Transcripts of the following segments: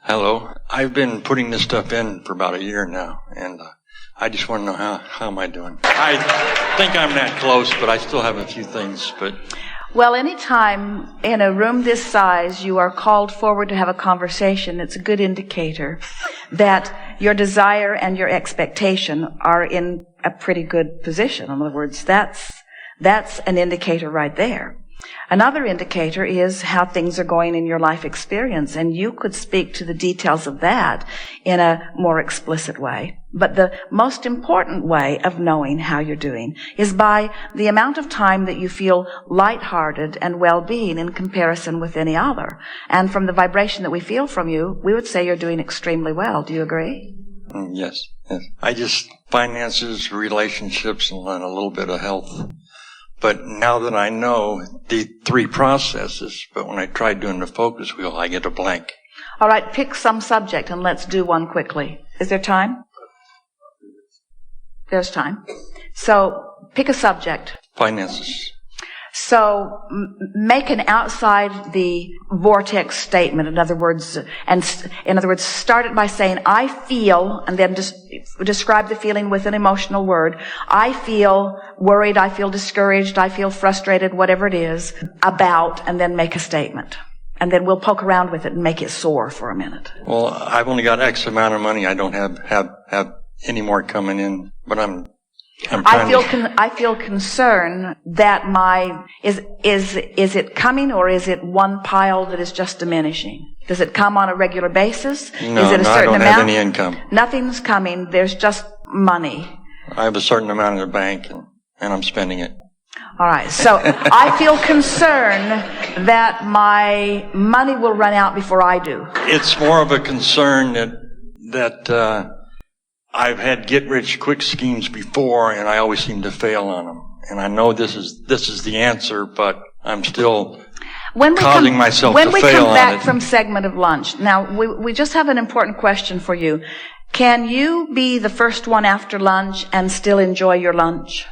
Hello. I've been putting this stuff in for about a year now, and I just want to know how am I doing. I think I'm that close, but I still have a few things. Well, anytime in a room this size you are called forward to have a conversation, it's a good indicator that your desire and your expectation are in a pretty good position. In other words, that's an indicator right there. Another indicator is how things are going in your life experience, and you could speak to the details of that in a more explicit way. But the most important way of knowing how you're doing is by the amount of time that you feel lighthearted and well-being in comparison with any other. And from the vibration that we feel from you, we would say you're doing extremely well. Do you agree? Yes. I just finances, relationships, and a little bit of health. But now that I know the three processes, but when I try doing the focus wheel, I get a blank. All right, pick some subject and let's do one quickly. Is there time? There's time. So pick a subject. Finances. So make an outside the vortex statement. In other words, start it by saying, I feel, and then just describe the feeling with an emotional word. I feel worried, I feel discouraged, I feel frustrated, whatever it is, about, and then make a statement. And then we'll poke around with it and make it soar for a minute. Well, I've only got X amount of money. I don't have any more coming in, but I feel concern that is it coming, or is it one pile that is just diminishing? Does it come on a regular basis? No, is it a certain I don't amount? have any income. Nothing's coming. There's just money. I have a certain amount in the bank, and I'm spending it. All right. So I feel concern that my money will run out before I do. It's more of a concern that I've had get-rich-quick schemes before, and I always seem to fail on them. And I know this is the answer, but I'm still causing myself to fail on it. When we come back from segment of lunch, now we just have an important question for you. Can you be the first one after lunch and still enjoy your lunch?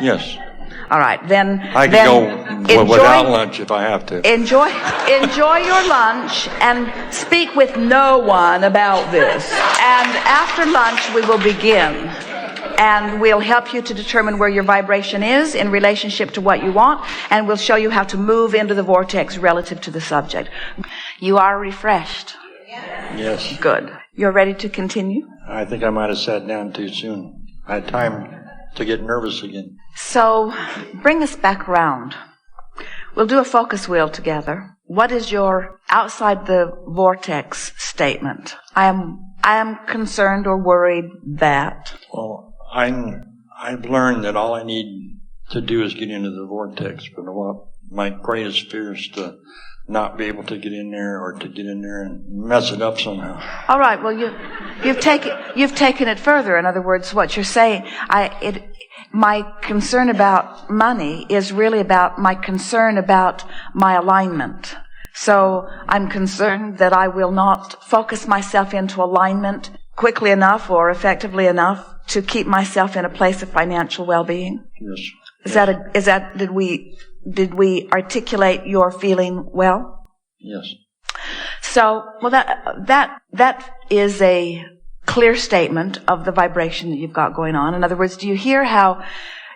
Yes. All right, then I can go without lunch if I have to. Enjoy your lunch and speak with no one about this. And after lunch, we will begin. And we'll help you to determine where your vibration is in relationship to what you want, and we'll show you how to move into the vortex relative to the subject. You are refreshed. Yes. Good. You're ready to continue? I think I might have sat down too soon. I had time to get nervous again. So, bring us back around. We'll do a focus wheel together. What is your outside the vortex statement? I am concerned or worried that. Well, I've learned that all I need to do is get into the vortex, but my greatest fear is to not be able to get in there, or to get in there and mess it up somehow. All right. Well, you've taken it further. In other words, what you're saying, my concern about money is really about my concern about my alignment. So I'm concerned that I will not focus myself into alignment quickly enough or effectively enough to keep myself in a place of financial well-being. Yes. Did we articulate your feeling well? Yes. So, well, that is a clear statement of the vibration that you've got going on. In other words, do you hear how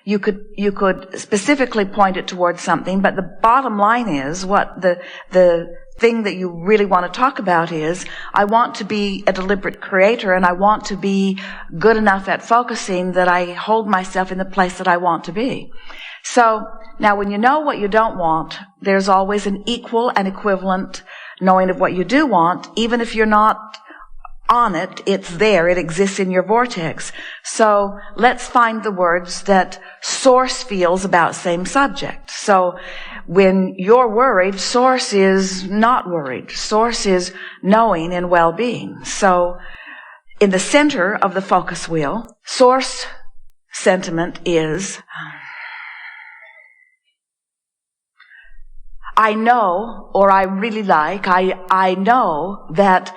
you could specifically point it towards something, but the bottom line is what the thing that you really want to talk about is, I want to be a deliberate creator, and I want to be good enough at focusing that I hold myself in the place that I want to be. So, now when you know what you don't want, there's always an equal and equivalent knowing of what you do want. Even if you're not on it, it's there, it exists in your vortex. So let's find the words that Source feels about same subject. So when you're worried, Source is not worried. Source is knowing and well-being. So in the center of the focus wheel, Source sentiment is, I know, or I really like, I know that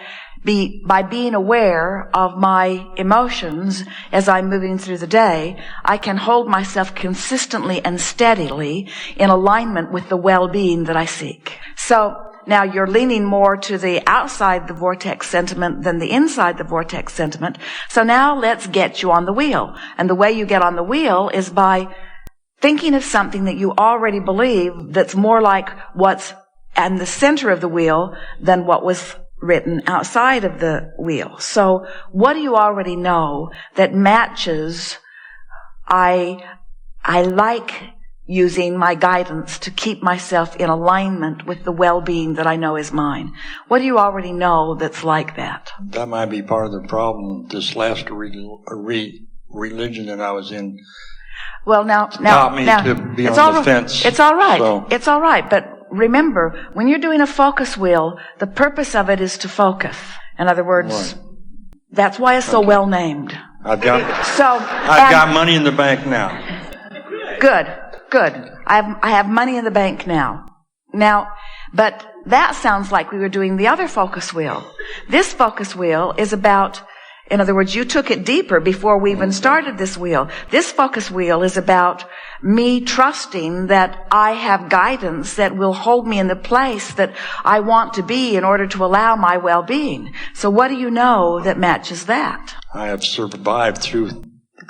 by being aware of my emotions as I'm moving through the day, I can hold myself consistently and steadily in alignment with the well-being that I seek. So now you're leaning more to the outside the vortex sentiment than the inside the vortex sentiment. So now let's get you on the wheel. And the way you get on the wheel is by thinking of something that you already believe that's more like what's in the center of the wheel than what was written outside of the wheel. So what do you already know that matches I like using my guidance to keep myself in alignment with the well-being that I know is mine? What do you already know that's like that? That might be part of the problem. This last religion that I was in taught me to be on the fence. It's all right. So. It's all right. But remember, when you're doing a focus wheel, the purpose of it is to focus. In other words, right. That's why it's so well named. I've got money in the bank now. Good. I have money in the bank now. But that sounds like we were doing the other focus wheel. This focus wheel is about, in other words, you took it deeper before we even started this wheel. This focus wheel is about me trusting that I have guidance that will hold me in the place that I want to be in order to allow my well-being. So what do you know that matches that? I have survived through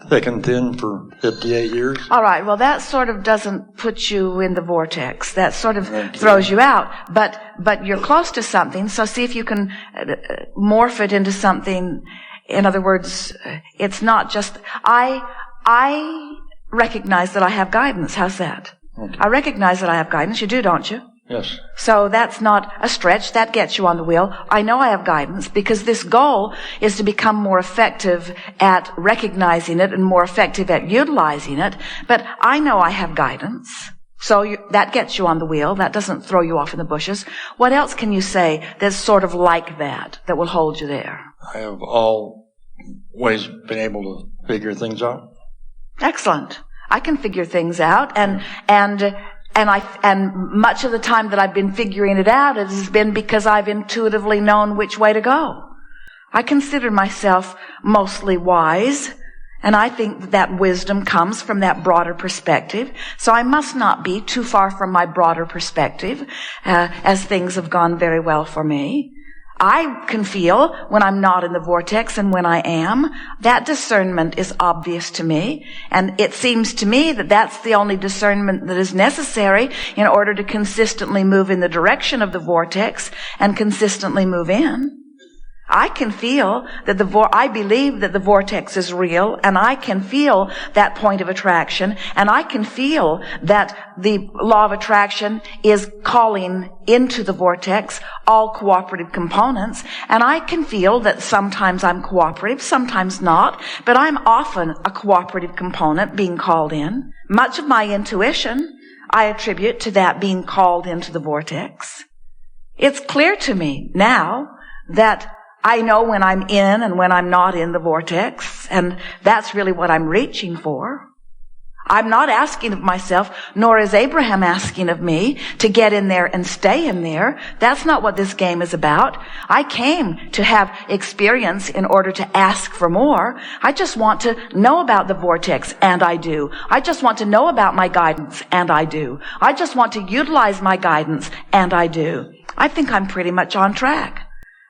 thick and thin for 58 years. All right. Well, that sort of doesn't put you in the vortex. That sort of throws you out. But you're close to something. So see if you can morph it into something. In other words, it's not just, I recognize that I have guidance. How's that? Okay. I recognize that I have guidance. You do, don't you? Yes. So that's not a stretch. That gets you on the wheel. I know I have guidance because this goal is to become more effective at recognizing it and more effective at utilizing it. But I know I have guidance. So that gets you on the wheel. That doesn't throw you off in the bushes. What else can you say that's sort of like that will hold you there? I have always been able to figure things out. Excellent. I can figure things out, and much of the time that I've been figuring it out, it has been because I've intuitively known which way to go. I consider myself mostly wise, and I think that wisdom comes from that broader perspective. So I must not be too far from my broader perspective, as things have gone very well for me. I can feel when I'm not in the vortex and when I am. That discernment is obvious to me. And it seems to me that that's the only discernment that is necessary in order to consistently move in the direction of the vortex and consistently move in. I can feel that I believe that the vortex is real, and I can feel that point of attraction, and I can feel that the law of attraction is calling into the vortex all cooperative components, and I can feel that sometimes I'm cooperative, sometimes not, but I'm often a cooperative component being called in. Much of my intuition I attribute to that being called into the vortex. It's clear to me now that I know when I'm in and when I'm not in the vortex, and that's really what I'm reaching for. I'm not asking of myself, nor is Abraham asking of me, to get in there and stay in there. That's not what this game is about. I came to have experience in order to ask for more. I just want to know about the vortex, and I do. I just want to know about my guidance, and I do. I just want to utilize my guidance, and I do. I think I'm pretty much on track.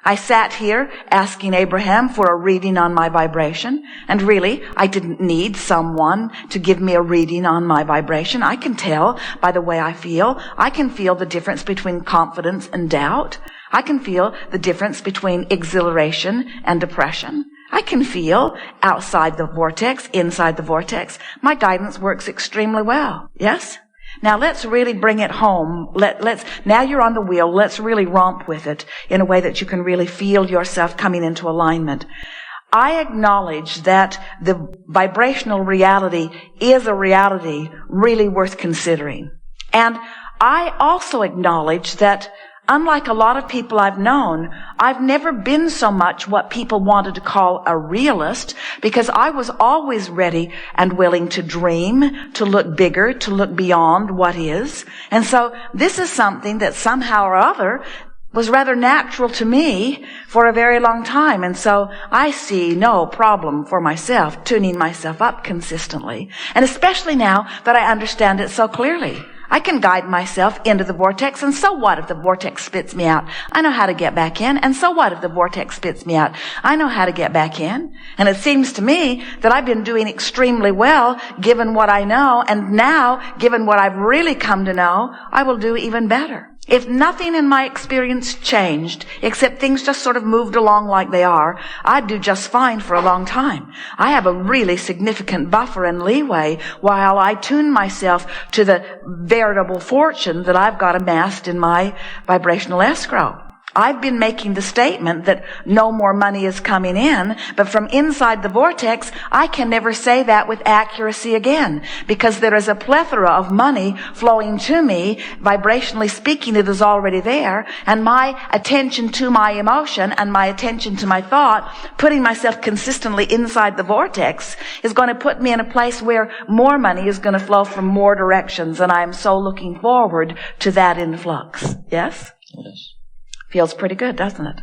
I sat here asking Abraham for a reading on my vibration, and really, I didn't need someone to give me a reading on my vibration. I can tell by the way I feel. I can feel the difference between confidence and doubt. I can feel the difference between exhilaration and depression. I can feel outside the vortex, inside the vortex. My guidance works extremely well. Yes? Now let's really bring it home. Now you're on the wheel. Let's really romp with it in a way that you can really feel yourself coming into alignment. I acknowledge that the vibrational reality is a reality really worth considering. And I also acknowledge that unlike a lot of people I've known, I've never been so much what people wanted to call a realist, because I was always ready and willing to dream, to look bigger, to look beyond what is. And so this is something that somehow or other was rather natural to me for a very long time. And so I see no problem for myself tuning myself up consistently. And especially now that I understand it so clearly. I can guide myself into the vortex, and so what if the vortex spits me out? I know how to get back in, and so what if the vortex spits me out? I know how to get back in. And it seems to me that I've been doing extremely well given what I know, and now, given what I've really come to know, I will do even better. If nothing in my experience changed, except things just sort of moved along like they are, I'd do just fine for a long time. I have a really significant buffer and leeway while I tune myself to the veritable fortune that I've got amassed in my vibrational escrow. I've been making the statement that no more money is coming in, but from inside the vortex, I can never say that with accuracy again, because there is a plethora of money flowing to me. Vibrationally speaking, it is already there, and my attention to my emotion and my attention to my thought, putting myself consistently inside the vortex, is going to put me in a place where more money is going to flow from more directions, and I am so looking forward to that influx. Yes? Yes. Feels pretty good, doesn't it?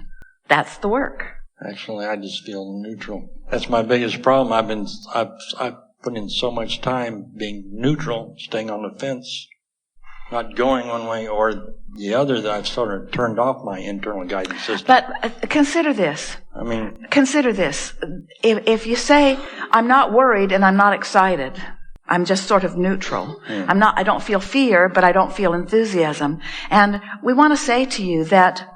That's the work. Actually, I just feel neutral. That's my biggest problem. I've put in so much time being neutral, staying on the fence, not going one way or the other, that I've sort of turned off my internal guidance system. But consider this. Consider this. If you say, I'm not worried and I'm not excited, I'm just sort of neutral. I don't feel fear, but I don't feel enthusiasm. And we want to say to you that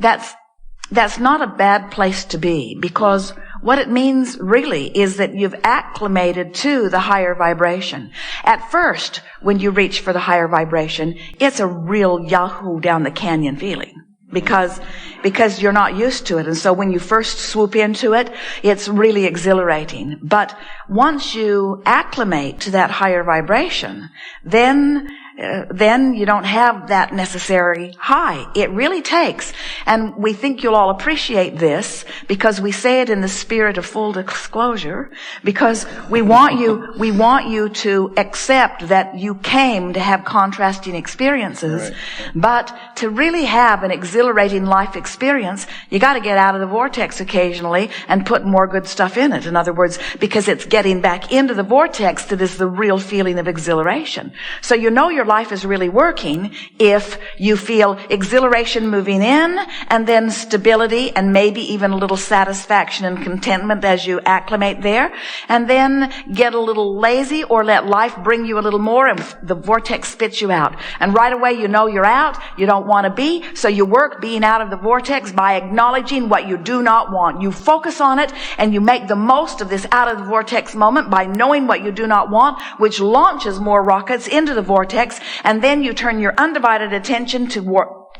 that's not a bad place to be, because what it means really is that you've acclimated to the higher vibration. At first, when you reach for the higher vibration, it's a real Yahoo down the canyon feeling. Because you're not used to it. And so when you first swoop into it, it's really exhilarating. But once you acclimate to that higher vibration, then you don't have that necessary high. It really takes, and we think you'll all appreciate this because we say it in the spirit of full disclosure, because we want you to accept that you came to have contrasting experiences, right. But to really have an exhilarating life experience, you got to get out of the vortex occasionally and put more good stuff in it. In other words, because it's getting back into the vortex that is the real feeling of exhilaration. So you know your life is really working if you feel exhilaration moving in, and then stability and maybe even a little satisfaction and contentment as you acclimate there, and then get a little lazy or let life bring you a little more and the vortex spits you out. And right away you know you're out, you don't want to be, so you work being out of the vortex by acknowledging what you do not want. You focus on it and you make the most of this out of the vortex moment by knowing what you do not want, which launches more rockets into the vortex. And then you turn your undivided attention to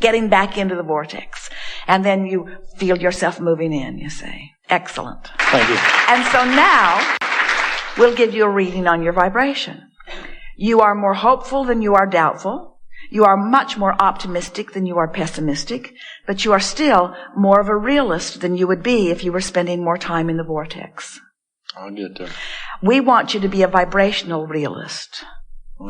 getting back into the vortex. And then you feel yourself moving in, you say. Excellent. Thank you. And so now, we'll give you a reading on your vibration. You are more hopeful than you are doubtful. You are much more optimistic than you are pessimistic. But you are still more of a realist than you would be if you were spending more time in the vortex. I'll get there. We want you to be a vibrational realist.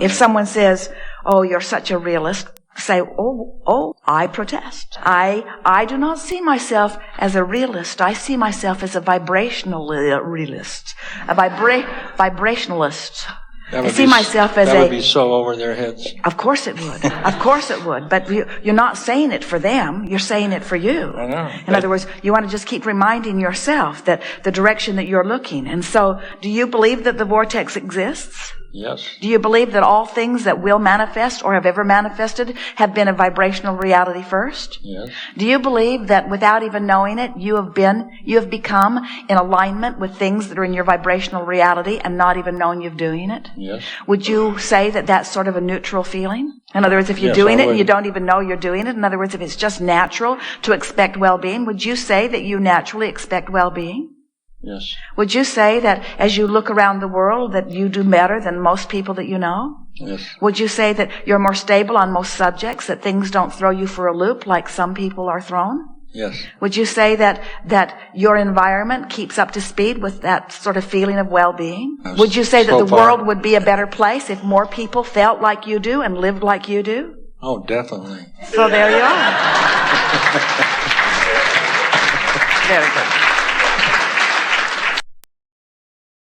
If someone says, oh, you're such a realist, say, oh, I protest. I do not see myself as a realist. I see myself as a vibrational realist, a vibrationalist. I see myself as that would be so over their heads. Of course it would. Of course it would. But you're not saying it for them. You're saying it for you. I know. In other words, you want to just keep reminding yourself that the direction that you're looking. And so, do you believe that the vortex exists? Yes. Do you believe that all things that will manifest or have ever manifested have been a vibrational reality first? Yes. Do you believe that without even knowing it, you have become in alignment with things that are in your vibrational reality and not even knowing you're doing it? Yes. Would you say that that's sort of a neutral feeling? In other words, if you're Yes, doing I it and would. you don't even know you're doing it, in other words, if it's just natural to expect well-being, would you say that you naturally expect well-being? Yes. Would you say that as you look around the world that you do better than most people that you know? Yes. Would you say that you're more stable on most subjects, that things don't throw you for a loop like some people are thrown? Yes. Would you say that your environment keeps up to speed with that sort of feeling of well-being? Would you say that the world would be a better place if more people felt like you do and lived like you do? Oh, definitely. So there you are. Very good.